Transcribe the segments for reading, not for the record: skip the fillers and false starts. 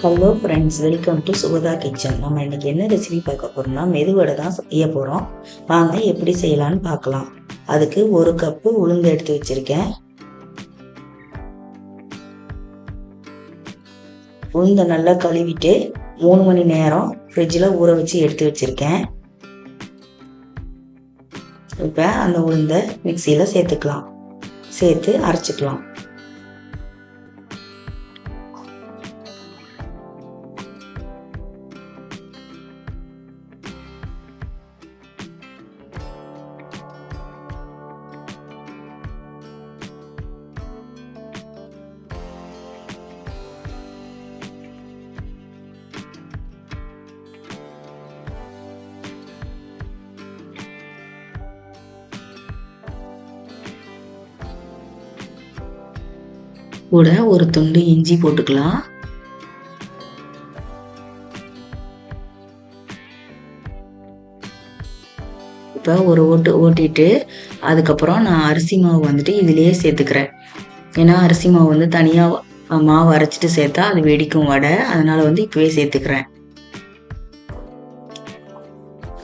Hello friends, welcome to Sugatha kitchen. நம்ம இன்னைக்கு என்ன ரெசிபி பார்க்க போறோம்னா மெதுவடை தான் செய்ய போகிறோம். வாங்க எப்படி செய்யலான்னு பார்க்கலாம். அதுக்கு 1 கப்பு உளுந்து எடுத்து வச்சிருக்கேன். உளுந்தை நல்லா கழுவிட்டு 3 மணி நேரம் ஃப்ரிட்ஜில் ஊற வச்சு எடுத்து வச்சிருக்கேன். இப்போ அந்த உளுந்தை மிக்சியில் சேர்த்து அரைச்சிக்கலாம். கூட ஒரு துண்டு இஞ்சி போட்டுக்கலாம். இப்போ ஒரு ஓட்டிட்டு அதுக்கப்புறம் நான் அரிசி மாவு வந்துட்டு இதுலேயே சேர்த்துக்கிறேன். ஏன்னா அரிசி மாவு தனியாக மாவு அரைச்சிட்டு சேர்த்தா அது வெடிக்கும் வடை. அதனால இப்போவே சேர்த்துக்கிறேன்.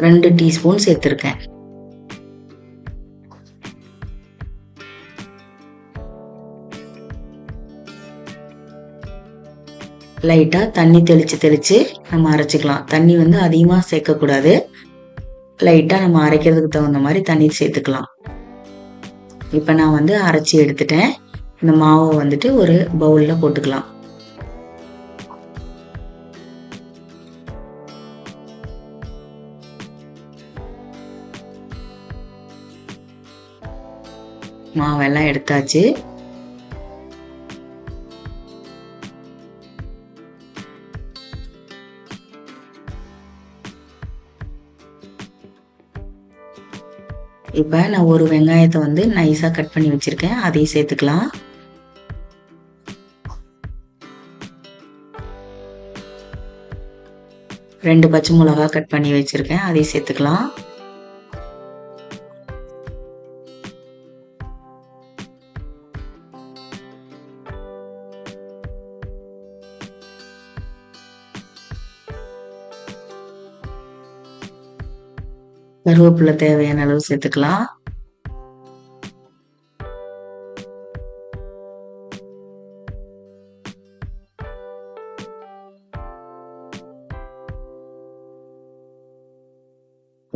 2 டீஸ்பூன் சேர்த்துருக்கேன். லைட்டாக தண்ணி தெளித்து நம்ம அரைச்சிக்கலாம். தண்ணி அதிகமாக சேர்க்கக்கூடாது. லைட்டாக நம்ம அரைக்கிறதுக்கு தகுந்த மாதிரி தண்ணி சேர்த்துக்கலாம். இப்போ நான் அரைச்சி எடுத்துட்டேன். இந்த மாவை ஒரு பவுலில் போட்டுக்கலாம். மாவெல்லாம் எடுத்தாச்சு. இப்போ நான் ஒரு வெங்காயத்தை நைஸாக கட் பண்ணி வச்சுருக்கேன். அதையும் சேர்த்துக்கலாம். ரெண்டு பச்சை மிளகா கட் பண்ணி வச்சுருக்கேன். அதையும் சேர்த்துக்கலாம். கருவேப்பிலை தேவையான அளவு சேர்த்துக்கலாம்.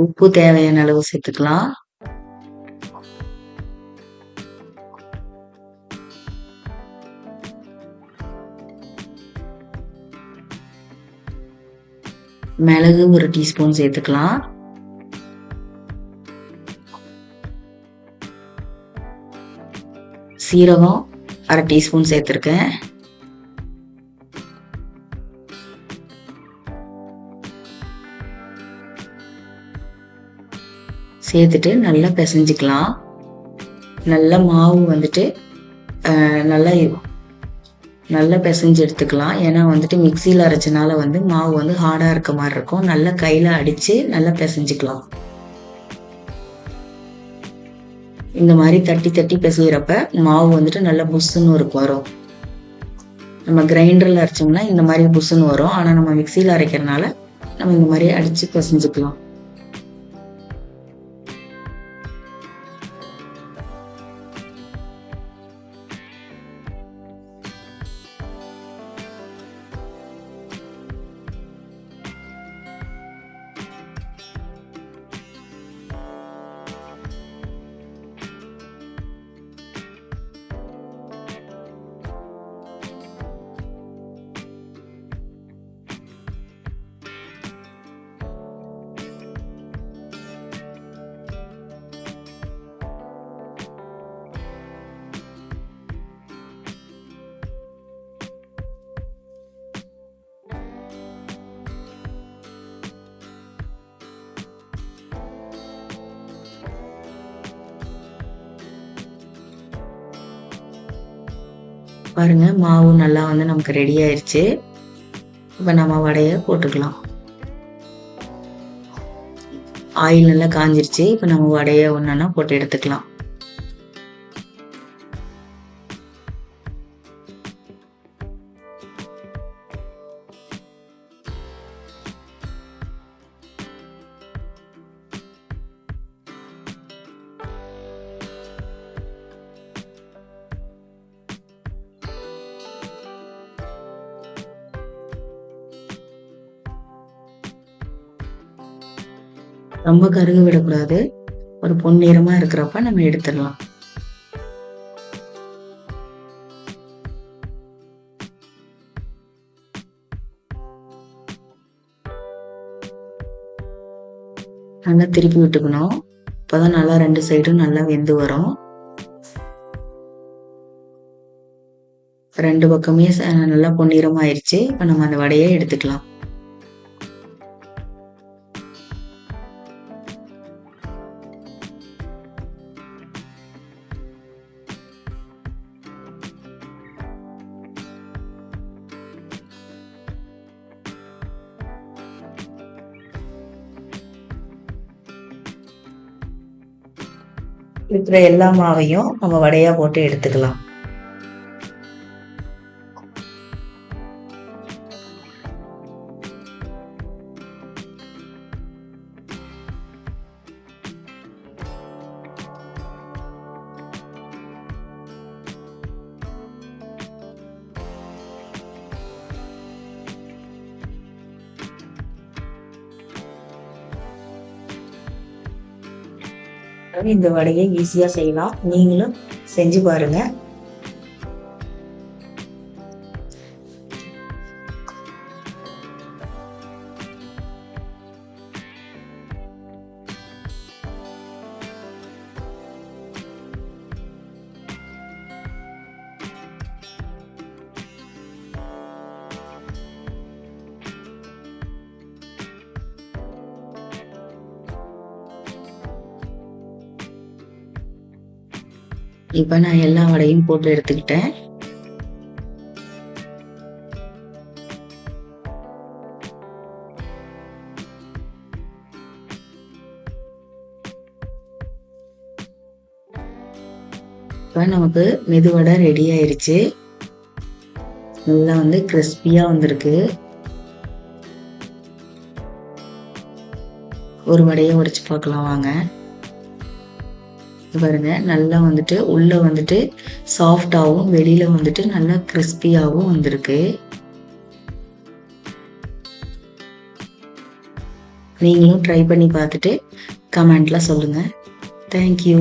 உப்பு தேவையான அளவு சேர்த்துக்கலாம். மிளகு 1 டீஸ்பூன் சேர்த்துக்கலாம். சீரகம் 1/2 டீஸ்பூன் சேர்த்துருக்கேன். சேர்த்துட்டு நல்லா பிசைஞ்சிக்கலாம். நல்ல மாவு நல்லா பிசைஞ்சு எடுத்துக்கலாம். ஏன்னா மிக்சியில் அரைச்சனால மாவு ஹார்டாக இருக்க மாதிரி இருக்கும். நல்லா கையில் அடித்து நல்லா பிசைஞ்சிக்கலாம். இந்த மாதிரி தட்டி பிசைகிறப்ப மாவு நல்லா புஷ்ஷுன்னு வரும். நம்ம கிரைண்டரில் அரைச்சோம்னா இந்த மாதிரி புஷ்ஷுன்னு வரும். ஆனால் நம்ம மிக்சியில் அரைக்கிறதுனால நம்ம இந்த மாதிரி அடித்து பிசைஞ்சிக்கலாம். பாருங்க, மாவு நல்லா நமக்கு ரெடி ஆயிடுச்சு. இப்போ நம்ம வடையை போட்டுக்கலாம். ஆயில் நல்லா காஞ்சிருச்சு. இப்போ நம்ம வடையை ஒன்றா போட்டு எடுத்துக்கலாம். ரொம்ப கருக விடக்கூடாது. ஒரு பொன்னிறமா இருக்கிறப்ப நம்ம எடுத்துடலாம். நல்லா திருப்பி விட்டுக்கணும். அப்பதான் நல்லா 2 சைடும் நல்லா வெந்து வரும். 2 பக்கமே நல்லா பொன்னிறமா ஆயிருச்சு. இப்ப நம்ம அந்த வடைய எடுத்துக்கலாம். இருக்கிற எல்லா மாவையும் நம்ம வடையா போட்டு எடுத்துக்கலாம். இந்த வடையை ஈஸியா செய்யலாம். நீங்களும் செஞ்சு பாருங்க. இப்ப நான் எல்லா வடையும் போட்டு எடுத்துக்கிட்டேன். இப்ப நமக்கு மெதுவடை ரெடி ஆயிருச்சு. நல்லா கிறிஸ்பியா வந்திருக்கு. ஒரு வடையை உடைச்சு பார்க்கலாம் வாங்க. பாருங்க, நல்லா உள்ள சாஃப்டாவும் வெளியில நல்லா கிறிஸ்பியாவும் வந்திருக்கு. நீங்களும் ட்ரை பண்ணி பார்த்துட்டு கமெண்ட்ல சொல்லுங்க. தேங்க்யூ.